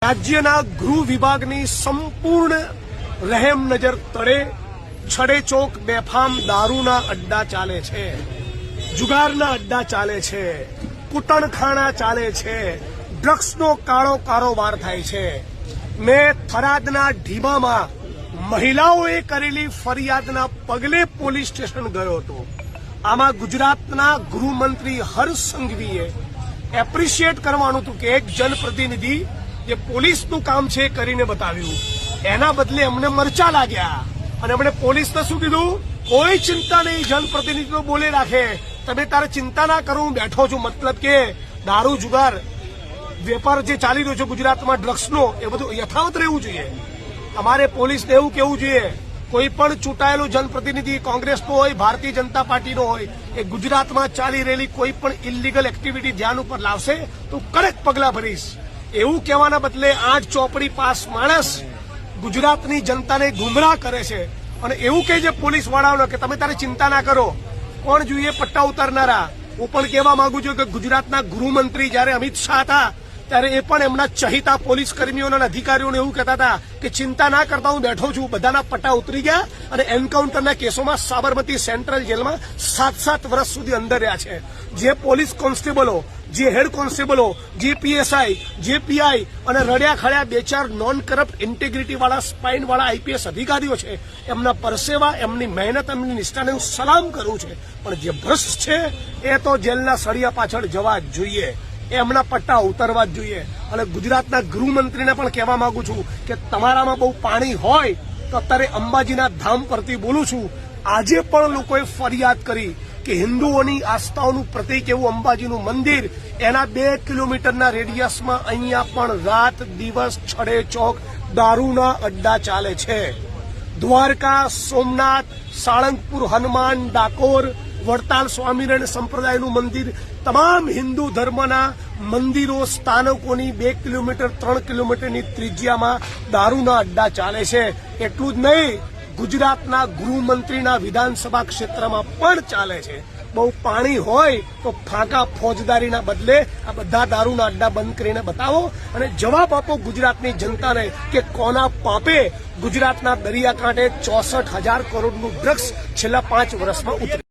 રાજ્યના ગૃહ વિભાગની સંપૂર્ણ રહેમ નજર તળે છડેચોક બેફામ દારૂના અડ્ડા ચાલે છે, જુગારના અડ્ડા ચાલે છે, કૂટણખાણા ચાલે છે, ડ્રગ્સનો કાળો કારોબાર થાય છે। મેં થરાદના ઢીમામાં મહિલાઓએ કરેલી ફરિયાદના પગલે પોલીસ સ્ટેશન ગયો હતો। આમાં ગુજરાતના ગૃહમંત્રી હર્ષ સંઘવીએ એપ્રિશિએટ કરવાનું હતું કે એક જનપ્રતિનિધિ જે પોલીસનું કામ છે કરીને બતાવ્યું, એના બદલે અમને મરચા લાગ્યા અને અમને પોલીસને શું કીધું, કોઈ ચિંતા નહીં, જનપ્રતિનિધિ બોલે રાખે, તમે તારે ચિંતા ના કરો, હું બેઠો છું। મતલબ કે દારૂ જુગાર વેપાર જે ચાલી રહ્યો છે ગુજરાતમાં ડ્રગ્સનો, એ બધું યથાવત રહેવું જોઈએ। અમારે પોલીસને એવું કહેવું જોઈએ, કોઈ પણ ચૂંટાયેલો જનપ્રતિનિધિ કોંગ્રેસનો હોય, ભારતીય જનતા પાર્ટીનો હોય, એ ગુજરાતમાં ચાલી રહેલી કોઈ પણ ઇલીગલ એક્ટિવિટી ધ્યાન ઉપર લાવશે તો કડક પગલાં ભરીશ। એવું કહેવાના બદલે 8 ચોપડી પાસ માણસ ગુજરાતની જનતાને ગુમરાહ કરે છે અને એવું કહે છે પોલીસ વાળાઓને કે તમે તારે ચિંતા ના કરો। કોણ જોઈએ પટ્ટા ઉતારનારા? હું પણ કહેવા માંગુ છું કે ગુજરાતના ગૃહમંત્રી જયારે અમિત શાહ હતા ત્યારે એ પણ એમના ચહિતા પોલીસ કર્મીઓના અને અધિકારીઓને એવું કહેતા હતા કે ચિંતા ના કરતા, હું બેઠો છું। બધાના પટ્ટા ઉતરી ગયા અને એન્કાઉન્ટરના કેસોમાં સાબરમતી સેન્ટ્રલ જેલમાં 7-7 વર્ષ સુધી અંદર રહ્યા છે। જે પોલીસ કોન્સ્ટેબલો, જે હેડ કોન્સ્ટેબલો, જે પીએસઆઈ, જે પીઆઈ અને રડ્યા ખડ્યા 2-4 નોન કરપ્ટ ઇન્ટેગ્રિટી વાળા સ્પાઇન વાળા આઈપીએસ અધિકારીઓ છે, એમના પરસેવા, એમની મહેનત, એમની નિષ્ઠાને હું સલામ કરું છું। પણ જે ભ્રષ્ટ છે એ તો જેલના સળિયા પાછળ જવા જ જોઈએ, એમના પટ્ટા ઉતરવા જ જોઈએ। અને ગુજરાતના ગૃહમંત્રીને પણ કહેવા માંગુ છું કે તમારામાં બહુ પાણી હોય તો અત્યારે અંબાજીના ધામ પરથી બોલું છું। આજે પણ લોકોએ ફરિયાદ કરી કે હિન્દુઓની આસ્થાઓનું પ્રતીક એવું અંબાજીનું મંદિર, એના 2 કિલોમીટરના રેડિયસમાં અહીંયા પણ રાત દિવસ છડેચોક દારૂના અડ્ડા ચાલે છે। દ્વારકા, સોમનાથ, સાળંગપુર, હનુમાન, ડાકોર, વડતાલ સ્વામિનારાયણ સંપ્રદાયનું મંદિર, તમામ હિન્દુ ધર્મના મંદિરો, સ્થાનકોની 2 કિલોમીટર 3 કિલોમીટરની ત્રિજ્યામાં દારૂના અડ્ડા ચાલે છે। એટલું જ નહીં, ગુજરાતના ગૃહમંત્રીના વિધાનસભા ક્ષેત્રમાં પણ ચાલે છે। બહુ પાણી હોય તો ફાંકા ફોજદારીના બદલે આ બધા દારૂના અડ્ડા બંધ કરીને બતાવો અને જવાબ આપો ગુજરાતની જનતાને કે કોના પાપે ગુજરાતના દરિયાકાંઠે 64,000 કરોડનું ડ્રગ્સ છેલ્લા 5 વર્ષમાં ઉતર્યું।